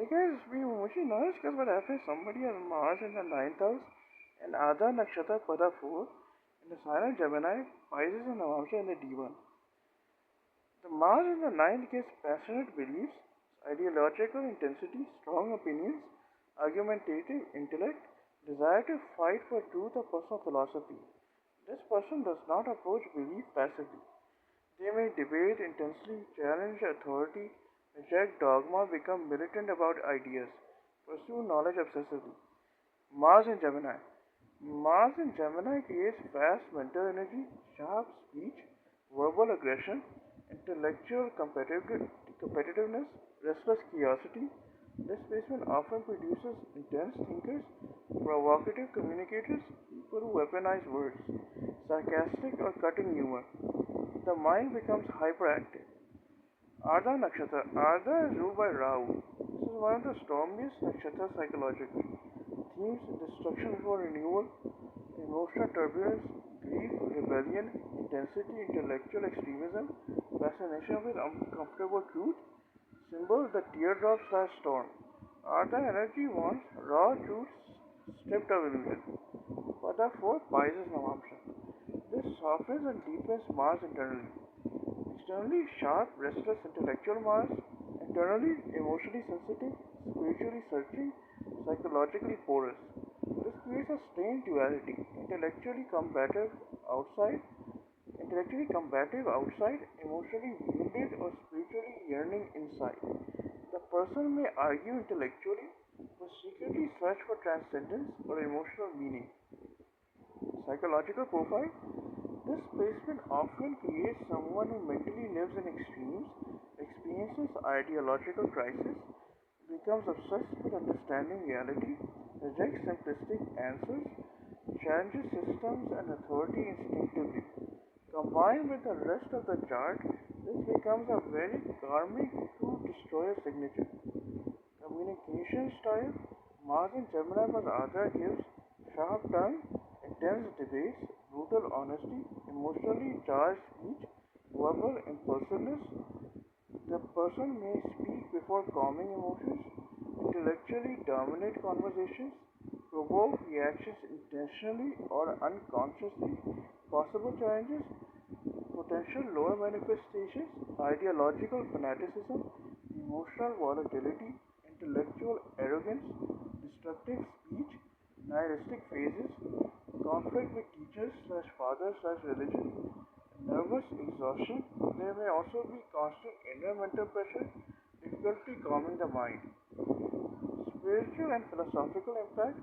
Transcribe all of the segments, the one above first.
guys, we mostly know because what happens somebody has Mars in the ninth house and Ardra Nakshatra Pada 4 in the sign of Gemini, Pisces and Navamsa in the D1. The Mars in the ninth gives passionate beliefs, ideological intensity, strong opinions, argumentative intellect, desire to fight for truth or personal philosophy. This person does not approach belief passively. They may debate intensely, challenge authority, reject dogma, become militant about ideas, pursue knowledge obsessively. Mars in Gemini. Mars in Gemini creates fast mental energy, sharp speech, verbal aggression, intellectual competitiveness, restless curiosity. This placement often produces intense thinkers, provocative communicators, people who weaponize words, sarcastic or cutting humor. The mind becomes hyperactive. Ardra Nakshatra. Ardra is ruled by Rahu. This is one of the stormiest nakshatras psychologically. Themes: destruction before renewal, emotional turbulence, grief, rebellion, intensity, intellectual extremism, fascination with uncomfortable truth. Symbol: the teardrop slash storm. Ardra energy wants raw truth stripped of illusion. Pada 4 Pisces Navamsa. This softens and deepens Mars internally. Externally sharp, restless, intellectual Mars. Internally emotionally sensitive, spiritually searching, psychologically porous. This creates a strange duality. Intellectually combative outside, emotionally wounded or spiritually yearning inside. The person may argue intellectually, but secretly search for transcendence or emotional meaning. Psychological profile. This placement often creates someone who mentally lives in extremes, experiences ideological crisis, becomes obsessed with understanding reality, rejects simplistic answers, challenges systems and authority instinctively. Combined with the rest of the chart, this becomes a very karmic true destroyer signature. Communication style. Mars in Gemini plus Ardra gives sharp tongue, intense debates, brutal honesty, emotionally charged speech, verbal impulsiveness. The person may speak before calming emotions, intellectually dominate conversations, provoke reactions intentionally or unconsciously, possible challenges, potential lower manifestations, ideological fanaticism, emotional volatility, intellectual arrogance, destructive speech, nihilistic phases, conflict with teachers slash fathers slash religion, nervous exhaustion. There may also be constant inner mental pressure, difficulty calming the mind. Spiritual and philosophical impact.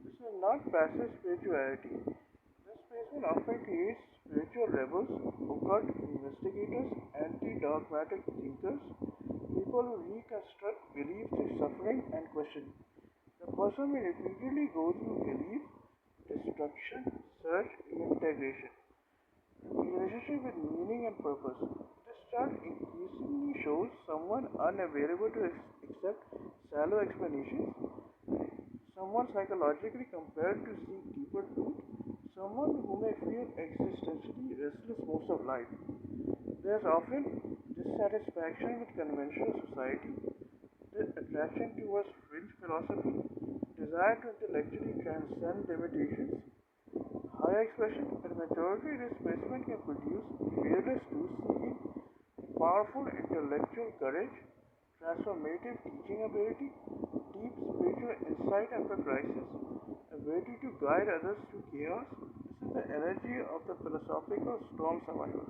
This is not passive spirituality. This placement often creates spiritual rebels, occult investigators, anti-dogmatic thinkers, people who reconstruct belief through suffering and questioning. The person may repeatedly go through belief, destruction, search, reintegration. Relationship with meaning and purpose. This chart increasingly shows someone unavailable to accept shallow explanations, someone psychologically compelled to seek deeper truth, someone who may feel existentially restless most of life. There's often dissatisfaction with conventional society, attraction towards fringe philosophy, desire to intellectually transcend limitations, higher expression. But majority displacement can produce fearless truth-seeking, powerful intellectual courage, transformative teaching ability, deep spiritual insight after crisis, ability to guide others through chaos. This is the energy of the philosophical storm survivor.